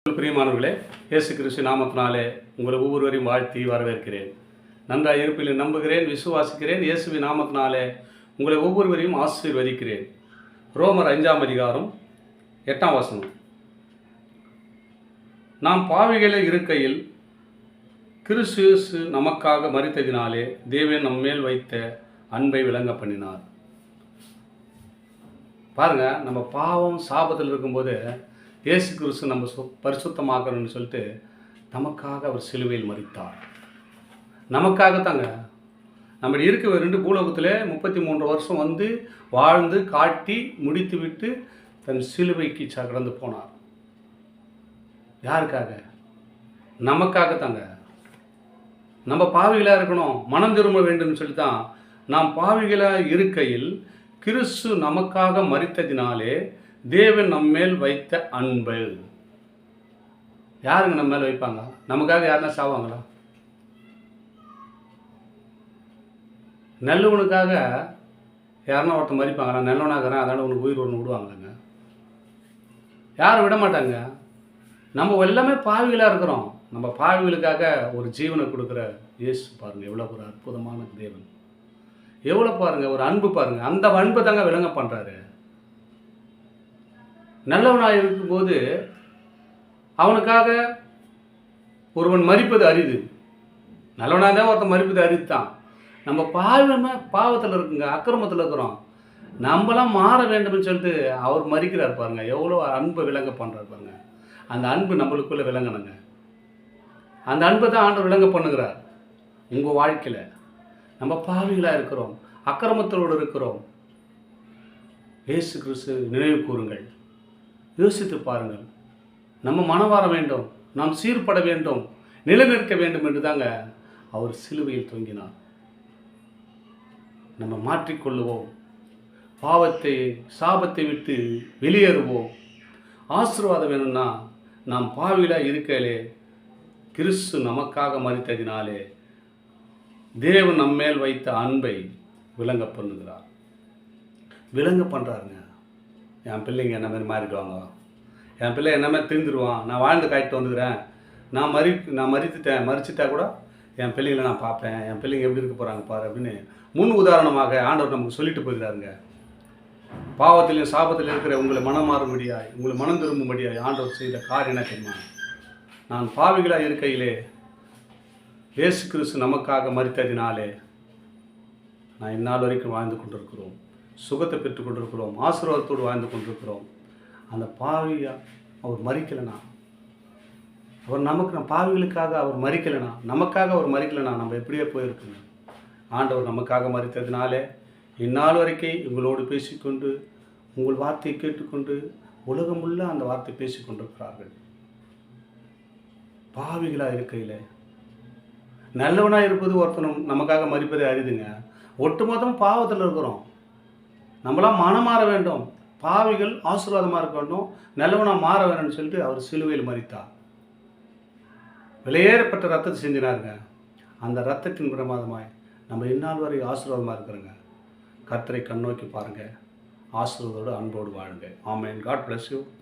பிரியமானவர்களே, இயேசு கிறிஸ்து நாமத்தினாலே உங்களை ஒவ்வொருவரையும் வாழ்த்தி வரவேற்கிறேன். நன்றாக இருப்பில் நம்புகிறேன், விசுவாசிக்கிறேன். இயேசுவின் நாமத்தினாலே உங்களை ஒவ்வொருவரையும் ஆசீர்வதிக்கிறேன். ரோமர் 5ஆம் அதிகாரம் 8ஆம் வசனம். நாம் பாவிகளே இருக்கையில் கிறிஸ்து இயேசு நமக்காக மரித்ததினாலே தேவன் நம்மேல் வைத்த அன்பை விளங்க பண்ணினார். பாருங்க, நம்ம பாவம் சாபத்தில் இருக்கும்போது இயேசு கிறிஸ்து நம்ம பரிசுத்தமாக்கணும்னு சொல்லிட்டு நமக்காக அவர் சிலுவையில் மரித்தார். நமக்காகத்தாங்க. நம்ம இருக்க 2 பூலோகத்தில் 33 வருஷம் வந்து வாழ்ந்து காட்டி முடித்து விட்டு தன் சிலுவைக்கு கடந்து போனார். யாருக்காக? நமக்காகத்தாங்க. நம்ம பாவிகளாக இருக்கணும், மனம் திரும்ப வேண்டும் சொல்லி தான் நாம் பாவிகளாக இருக்கையில் கிறிஸ்து நமக்காக மரித்ததினாலே தேவன் நம்மேல் வைத்த அன்பு. யாருங்க நம்ம மேல் வைப்பாங்க? நமக்காக யாருன்னா சாவாங்களா? நல்லவனுக்காக யாருன்னா ஒருத்தன் மறிப்பாங்களா? நல்லவனாகிறேன் அதனால் உனக்கு உயிர் ஒன்று விடுவாங்களாங்க? யாரும் விட மாட்டாங்க. நம்ம எல்லாமே பாவிகளாக இருக்கிறோம். நம்ம பாவிகளுக்காக ஒரு ஜீவனை கொடுக்குற இயேசு பாருங்கள், எவ்வளோ ஒரு அற்புதமான தேவன். எவ்வளோ பாருங்கள், ஒரு அன்பு பாருங்கள். அந்த அன்பை தாங்க விளங்க பண்ணுறாரு. நல்லவனாக இருக்கும்போது அவனுக்காக ஒருவன் மரிப்பது அரிது. நல்லவனாக தான் ஒருத்தன் மரிப்பது அரிது தான். நம்ம பாவத்தில் இருக்குங்க, அக்கிரமத்தில் இருக்கிறோம். நம்மளாம் மாற வேண்டும்னு சொல்லிட்டு அவர் மரிக்கிறார் பாருங்க. எவ்வளோ அன்பை விளங்க பண்ணுறார் பாருங்க. அந்த அன்பு நம்மளுக்குள்ளே விளங்கணுங்க. அந்த அன்பை தான் ஆண்டவர் விளங்க பண்ணுகிறார் உங்கள் வாழ்க்கையில். நம்ம பாவிகளாக இருக்கிறோம், அக்கிரமத்தோடு இருக்கிறோம். இயேசு கிறிஸ்து நினைவு கூறுங்கள், யோசித்து பாருங்கள். நம்ம மனம் வர வேண்டும், நாம் சீர்பட வேண்டும், நிலைநிற்க வேண்டும் என்று தாங்க அவர் சிலுவையில் தொங்கினார். நம்ம மாற்றிக்கொள்ளுவோம், பாவத்தை சாபத்தை விட்டு வெளியேறுவோம். ஆசீர்வாதம் வேணும்னா நாம் பாவிகளாக இருக்கையிலே கிறிஸ்து நமக்காக மரித்ததினாலே தேவன் நம்மேல் வைத்த அன்பை விளங்க பண்ணுகிறார். விளங்க பண்ணுறாருங்க. என் பிள்ளைங்க என்ன மாதிரி மாறிடுவாங்க, என் பிள்ளை என்ன மாதிரி திருந்துடுவான், நான் வாழ்ந்து காய்ட்டு வந்துக்கிறேன், நான் மறிச்சிட்டா கூட என் பிள்ளைங்களை நான் பார்ப்பேன், என் பிள்ளைங்க எப்படி இருக்க போகிறாங்க பாரு அப்படின்னு முன் உதாரணமாக ஆண்டவர் நமக்கு சொல்லிட்டு போகிறாருங்க. பாவத்திலையும் சாபத்தில் இருக்கிற உங்களை மனம் மாறும்படியாய், உங்களை மனம் திரும்பும்படியாய் ஆண்டவர் செய்த காரியம் என்ன தெரியுமா? நான் பாவிகளாக இருக்கையிலே இயேசு கிறிஸ்து நமக்காக மரித்ததினாலே நான் இந்நாள் வரைக்கும் வாழ்ந்து கொண்டிருக்கிறோம், சுகத்தை பெற்று கொண்டிருக்கிறோம், ஆசீர்வாதத்தோடு வாழ்ந்து கொண்டிருக்கிறோம். அந்த பாவியை அவர் மறிக்கலைனா, அவர் நம்ம பாவிகளுக்காக அவர் மறிக்கலைனா, நமக்காக அவர் மறிக்கலைனா நம்ம எப்படியே போயிருக்குங்க. ஆண்டவர் நமக்காக மறித்ததினாலே இந்நாள் வரைக்கும் உங்களோடு பேசிக்கொண்டு உங்கள் வார்த்தையை கேட்டுக்கொண்டு உலகமுள்ள அந்த வார்த்தை பேசி கொண்டிருக்கிறார்கள். பாவிகளாக இருக்கையில் நல்லவனாக இருப்பது ஒருத்தனும் நமக்காக மறிப்பதே அரிதுங்க. ஒட்டுமொத்தமாக பாவத்தில் இருக்கிறோம். நம்மளாம் மனம் மாற வேண்டும், பாவிகள் ஆசீர்வாதமாக இருக்க வேண்டும், நல்லவனாக மாற வேணும்னு சொல்லிட்டு அவர் சிலுவையில் மரித்தார். விலையேறப்பட்ட ரத்தத்தை செஞ்சினாருங்க. அந்த ரத்தத்தின் பிரமாதமாய் நம்ம இந்நாள் வரை ஆசீர்வாதமாக இருக்கிறோங்க. கர்த்தரை கண்ணோக்கி பாருங்கள், ஆசீர்வாதோடு அன்போடு வாழுங்க. ஆமென். God bless you.